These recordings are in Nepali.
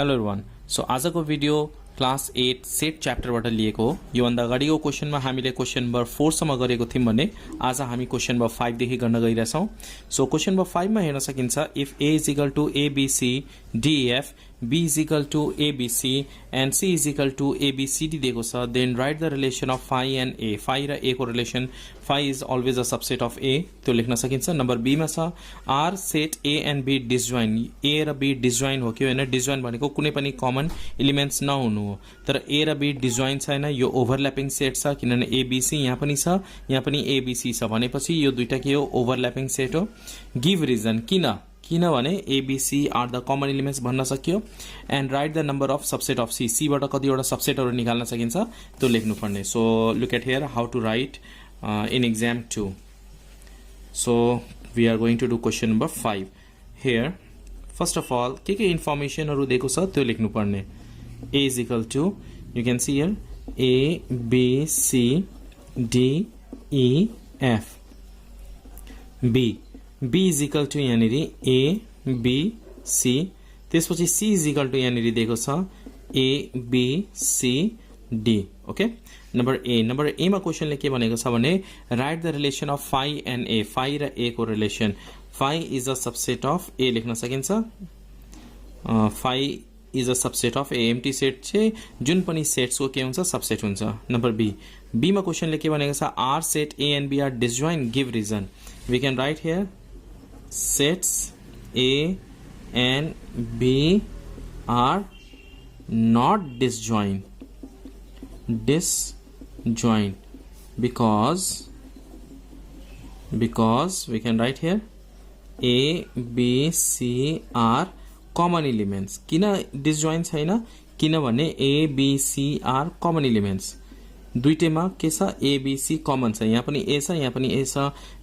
Hello everyone. सो आजको भिडियो क्लास 8 सेट च्याप्टरबाट लिएको हो। योभन्दा अगाडिको क्वेसनमा हामीले क्वेसन नम्बर 4 सम्म गरेको थियौं भने आज हामी क्वेसन नम्बर 5 देखि गर्न गइरहेछौं। सो क्वेसन नम्बर 5 मा हेर्न सकिन्छ if a is equal to abc def, b is equal to abc and c is equal to abcd दिएको छ, then write the relation of phi and a. phi र a को relation, phi is always a subset of a, त्यो लेख्न सकिन्छ। नम्बर b मा छ r set a and b disjoin, a र b disjoin हो कि हैन। disjoin भनेको कुनै पनि कमन एलिमेन्ट्स नहुनु हो, तर a र b disjoin छैन, यो ओभरल्यापिङ सेट छ किनभने abc यहाँ पनि छ, यहाँ पनि abc छ भनेपछि यो दुईटा के हो, ओभरल्यापिङ सेट हो। गिभ रिजन, किनभने ABC are the common elements भन्न सकियो। And write the number of subset of C, C बाट कतिवटा सबसेटहरु निकाल्न सकिन्छ त्यो लेख्नु पर्ने। So look at here how to write in exam 2। So we are going to do question number 5। Here first of all के इन्फर्मेसनहरु दिएको छ त्यो लेख्नु पर्ने। A is equal to, you can see here A B C D E F, B is equal to यहाँनिर A B C, त्यसपछि C is equal to यहाँनिर दिएको छ A B C D। Okay, number A मा क्वेशनले के भनेको छ भने right the relation of phi and A, phi र A को relation. phi is a subset of A लेख्न सकिन्छ। phi is a subset of A, empty set चाहिँ जुन पनि सेट्स को के हुन्छ, सबसेट हुन्छ। नम्बर B मा क्वेशनले के भनेको छ R set A and B are disjoint, give reason। We can write here sets A and B are not disjoint because we can write here A B C are common elements। किन disjoint छैन, किनभने A B C are common elements, दुईटैमा के छ ABC कमन छ, यहाँ पनि A छ, यहाँ पनि A छ,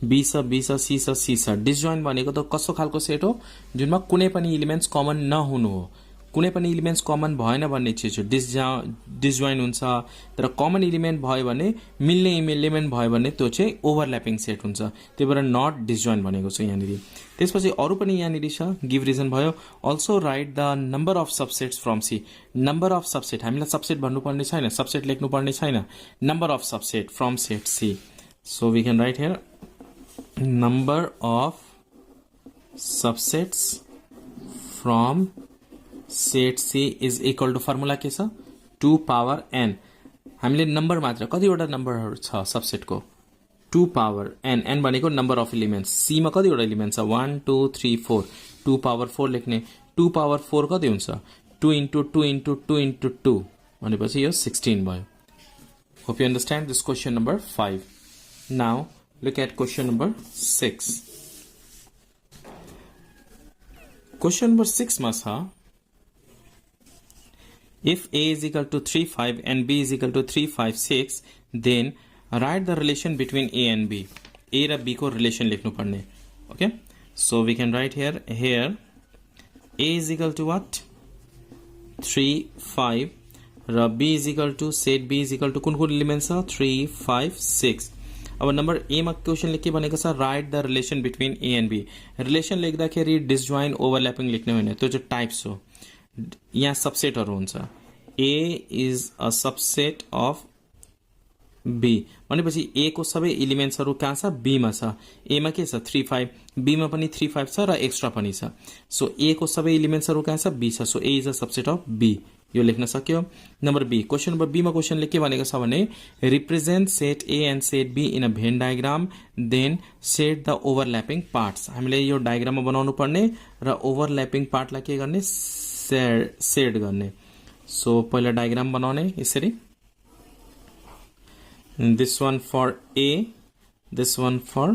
B छ, B छ, C छ, C छ। डिसजोइन भनेको त कस्तो खालको सेट हो जुनमा कुनै पनि एलिमेन्ट्स कमन नहुनु हो। कुनै पनि एलिमेन्ट्स कमन भएन भन्ने चीज हो, डिसजोइन हुन्छ। तर कमन एलिमेन्ट भयो भने, मिल्ने एलिमेन्ट भयो भने त्यो चाहिँ ओभरल्यापिङ सेट हुन्छ, त्यही भएर नट डिसजोइन भनेको छ यहाँनिर। त्यसपछि अरु पनि यहाँनिर छ, गिभ रिजन भयो। Also write the number of subsets from C, number of subset, हामीलाई सबसेट भन्नुपर्ने छैन, सबसेट लेख्नुपर्ने छैन, number of subset from set C. So we can write here number of subsets from set C is equal to formula के छ 2 पावर n। हामीले नम्बर मात्र, कतिवटा नम्बरहरु छ सबसेटको 2 पावर n, n भनेको नम्बर अफ एलिमेन्ट्स। C मा कतिवटा एलिमेन्ट छ 1 2 3 4, 2 पावर 4 लेख्ने। 2 पावर 4 कति हुन्छ 2 into 2 into 2 into 2 भनेपछि यो 16 भयो। Hope you understand this question number 5। Now look at question number 6। Question number 6 मा छ if A is equal to 3 5 and B is equal to 3 5 6, then write the relation between A and B। A र B को रिलेसन लेख्नु पर्ने। Okay, so we can write here A is equal to what 3 5 र B is equal to set B is equal to कुन एलिमेन्ट छ 3 5 6। अब नम्बर A मा क्वेशनले के भनेको छ right the relation between A and B। Relation लेख्दाखेरि डिसजोइन ओभरल्यापिङ लेख्नु होइन, त्यो चाहिँ टाइप्स हो। यहाँ सबसेटहरु हुन्छ। A is a subset of B भनेपछि A को सबै एलिमेन्ट्सहरु कहाँ छ, B मा छ। A मा के छ 3 5, B मा पनि 3 5 छ र एक्स्ट्रा पनि छ। सो A को सबै एलिमेन्ट्सहरु कहाँ छ, B छ। So A is a subset of B, यो लेख्न सक्यो। Number B, question number B मा क्वेशनले के भनेको छ भने represent set A and set B in a Venn diagram, then shade the overlapping parts. हामीले यो डायग्राममा बनाउनु पर्ने र ओभरल्यापिङ पार्टलाई के गर्ने, सेट गर्ने। सो पहिला डायग्राम बनाउने यसरी, this one for A, this one for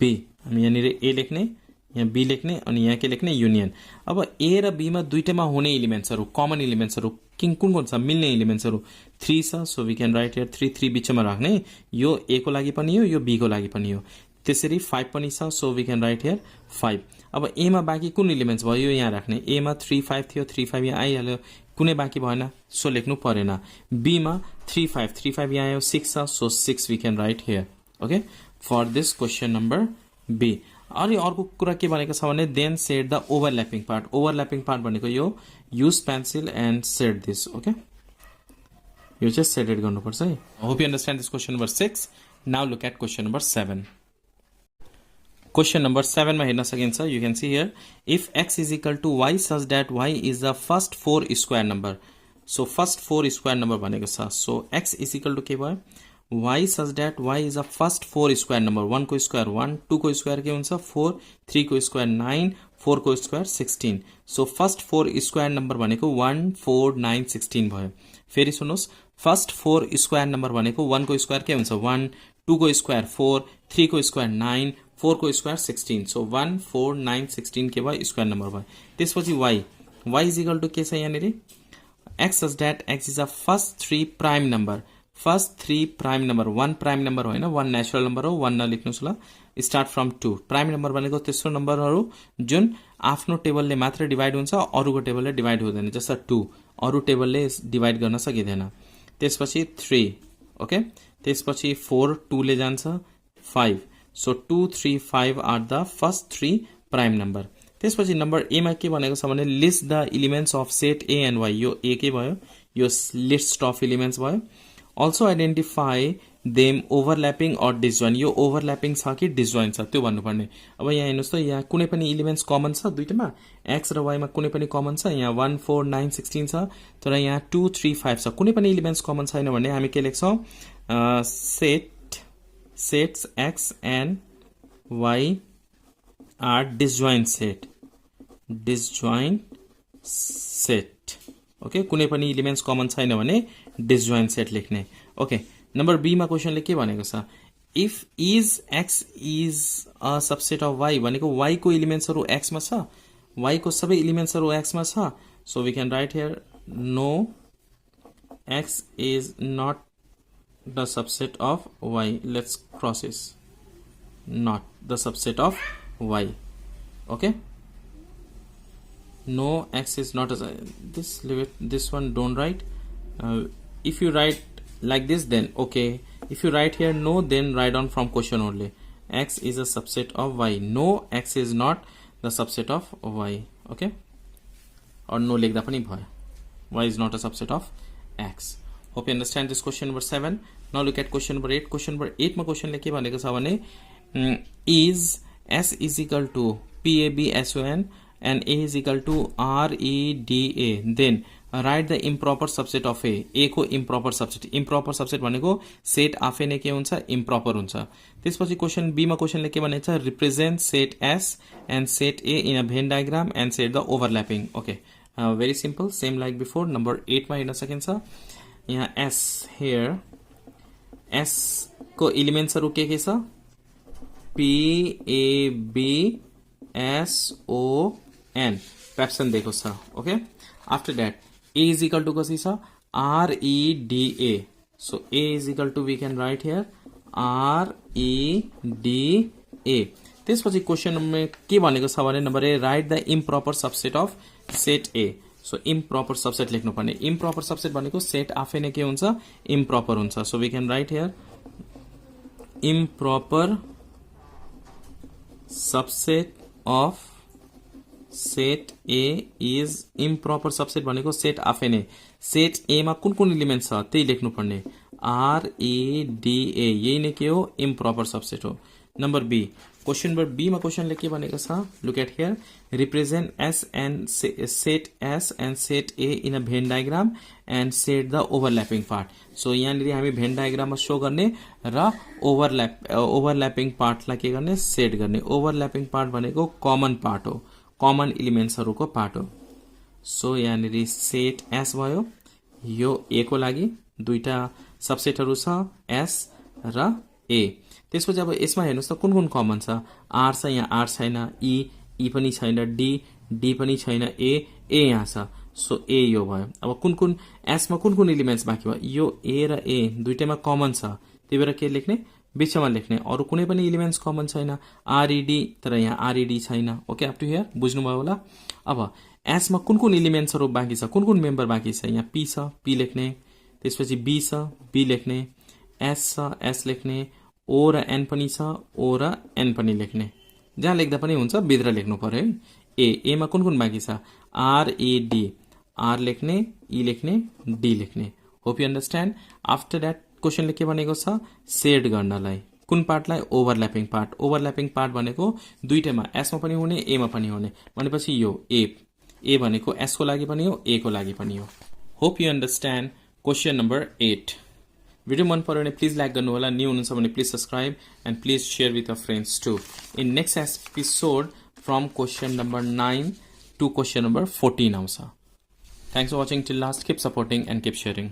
B। हामी यहाँनिर A लेख्ने, यहाँ B लेख्ने अनि यहाँ के लेख्ने, युनियन। अब A र B मा दुईटैमा हुने एलिमेन्ट्सहरु, कमन एलिमेन्ट्सहरु कुन छ, मिल्ने एलिमेन्ट्सहरु 3 छ। So we can write here 3 बीचमा राख्ने, यो A को लागि पनि हो, यो B को लागि पनि हो। त्यसरी 5 पनि छ। So we can write here 5। अब A मा बाँकी कुन एलिमेन्ट्स भयो यहाँ राख्ने। A मा 3 5 थियो, 3 5 यहाँ आइहाल्यो, कुनै बाँकी भएन, सो लेख्नु परेन। B मा 3 5 यहाँ आयो, 6 छ। सो 6 we can write here. Okay, for this question number B। अनि अर्को कुरा के भनेको छ भने then shade the overlapping part. Overlapping part भनेको यो use pencil and shade this. Okay, यो चाहिँ सेटेड गर्नुपर्छ है। Hope you understand this question number 6। Now look at question number 7। Question number 7 मा हेर्न सकिन्छ, you can see here if x is equal two y such that y is the first 4 square number. So first 4 square number भनेको छ। So x is equal to के भयो, y such that y is the first 4 square number. 1 को स्क्वायर 1, 2 को स्क्वायर के हुन्छ 4, 3 को स्क्वायर 9, 4 को square 16। So first 4 square number भनेको 1, 4, 9, 16 भयो। फेरि सुन्नुहोस्, फर्स्ट 4 स्क्वायर नम्बर भनेको 1 को स्क्वायर के हुन्छ 1, 2 को स्क्वायर 4, 3 को स्क्वायर 9, 4 को स्क्वायर 16। सो 1, 4, 9, 16 के भयो स्क्वायर नम्बर भयो। त्यसपछि y इज इक्वल टू के छ यहाँनिर x such that x is a first 3 prime number. First 3 prime number, 1 prime number होइन, 1 नेचुरल नम्बर हो, 1 नलेख्नुहोस् ल। स्टार्ट फ्रम 2 प्राइम नम्बर भनेको तेस्रो नम्बरहरू जुन आफ्नो टेबलले मात्र डिभाइड हुन्छ, अरूको टेबलले डिभाइड हुँदैन। जस्तो 2 अरू टेबलले डिभाइड गर्न सकिँदैन। त्यसपछि 3, ओके, त्यसपछि 4 2 ले जान्छ 5। So 2, 3, 5 are the first 3 prime number. त्यसपछि नम्बर ए मा के भनेको छ भने list the elements of set A and Y. यो ए के भयो, यो लिस्ट अफ एलिमेन्ट्स भयो। Also identify them overlapping or disjoint. यो ओभरल्यापिङ छ कि डिसजोइन छ त्यो भन्नुपर्ने। अब यहाँ हेर्नुहोस् त, यहाँ कुनै पनि एलिमेन्ट्स कमन छ दुईटामा, एक्स र वाईमा कुनै पनि कमन छ। यहाँ 1, 4, 9, 16 छ, तर यहाँ 2, 3, 5 छ। कुनै पनि एलिमेन्ट्स कमन छैन भने हामी के लेख्छौँ, sets X and Y are disjoint set. Disjoint set, okay, कुनै पनि एलिमेन्ट्स कमन छैन भने डिसजोइन्ट सेट लेख्ने। ओके, नम्बर बी मा क्वेसनले के भनेको छ, if is X is a subset of Y भनेको वाई को एलिमेन्ट्सहरू एक्स मा छ, वाई को सबै एलिमेन्ट्सहरू एक्स मा छ। So we can write here no X is not the subset of Y. Let's cross this, not the subset of Y. Okay, no x is not a this, leave it, this one don't write. If you write like this then okay, if you write here no, then write on from question only, x is a subset of y। no, x is not the subset of y। okay, or no लेख्दा पनि भयो, y is not a subset of x। hope you understand this question number 7। now look at question number 8। question number 8 मा क्वेशनले के भनेको छ भने is s is equal to PABSON and a is equal to REDA, then write the improper subset of a। a को improper subset। improper subset भनेको सेट आफै नै के हुन्छ, improper हुन्छ। त्यसपछि क्वेशन बी मा क्वेशनले के भनेको छ, represent set S and set A in a Venn diagram and set the overlapping। okay, very simple, same like before। Number 8 मा हेर्न सकिन्छ, यहाँ S here, S को एलिमेन्ट्सहरू के छ, PABSON पेप्सन दिएको छ। Okay, after that A is equal to कसरी छ, REDA। So A is equal to we can write here REDA। त्यसपछि क्वेसनमा के भनेको छ भने number A write the improper subset of set A. So improper subset लेख्नुपर्ने। इम्प्रोपर सबसेट भनेको सेट आफै नै के हुन्छ, इम्प्रोपर हुन्छ। So we can write here improper subset of set A is improper subset भनेको सेट आफै नै, सेट ए मा कुन कुन एलिमेन्ट छ त्यही लेख्नुपर्ने, REDA, यही नै के हो, इम्प्रोपर सबसेट हो। Number B, question number B मा क्वेशनले के भनेको छ, look at here, represent S and set S and set A in a Venn diagram and shade the overlapping part. So यहाँनिर हामी भेन डायग्राममा सो गर्ने र ओभरल्यापिङ पार्टलाई के गर्ने, सेट गर्ने। ओभरल्यापिङ पार्ट भनेको कमन पार्ट हो, कमन एलिमेन्ट्सहरूको पार्ट हो। सो यहाँनिर सेट एस भयो, यो ए को लागि दुईटा सबसेटहरू छ, एस र ए। त्यसपछि अब यसमा हेर्नुहोस् त कुन कुन कमन छ, आर छ, यहाँ आर छैन, ई पनि छैन, डी पनि छैन, ए यहाँ छ। सो ए यो भयो। अब कुन कुन एसमा कुन कुन एलिमेन्ट्स बाँकी भयो, यो ए र ए दुईटैमा कमन छ, त्यही भएर के लेख्ने, बिचमा लेख्ने। अरू कुनै पनि एलिमेन्ट्स कमन छैन, RED, तर यहाँ RED छैन। ओके, अप टु हियर बुझ्नुभयो होला। अब एसमा कुन कुन एलिमेन्ट्सहरू बाँकी छ, कुन कुन मेम्बर बाँकी छ, यहाँ पी छ, पी लेख्ने। त्यसपछि बी छ, बी लेख्ने। एस छ, एस लेख्ने। ओ र एन पनि छ, ओ र एन पनि लेख्ने। जहाँ लेख्दा पनि हुन्छ, भित्र लेख्नु पर्यो है। एमा कुन कुन बाँकी छ? RAD, आर लेख्ने, ई लेख्ने, डी लेख्ने। Hope you understand. After that क्वेसनले के भनेको छ? सेड गर्नलाई। कुन पार्टलाई? Overlapping part. ओभरल्यापिङ पार्ट भनेको दुईटैमा, एसमा पनि हुने, एमा पनि हुने। भनेपछि यो ए भनेको एस को लागि पनि हो, ए को लागि पनि हो। Hope you understand question number 8। Video मन पर्यो भने प्लिज लाइक गर्नु होला, न्यू हुनुहुन्छ भने please subscribe and please share with your friends too. In next episode from question number 9 to question number 14 आउँछ। Thanks for watching till last. Keep supporting and keep sharing.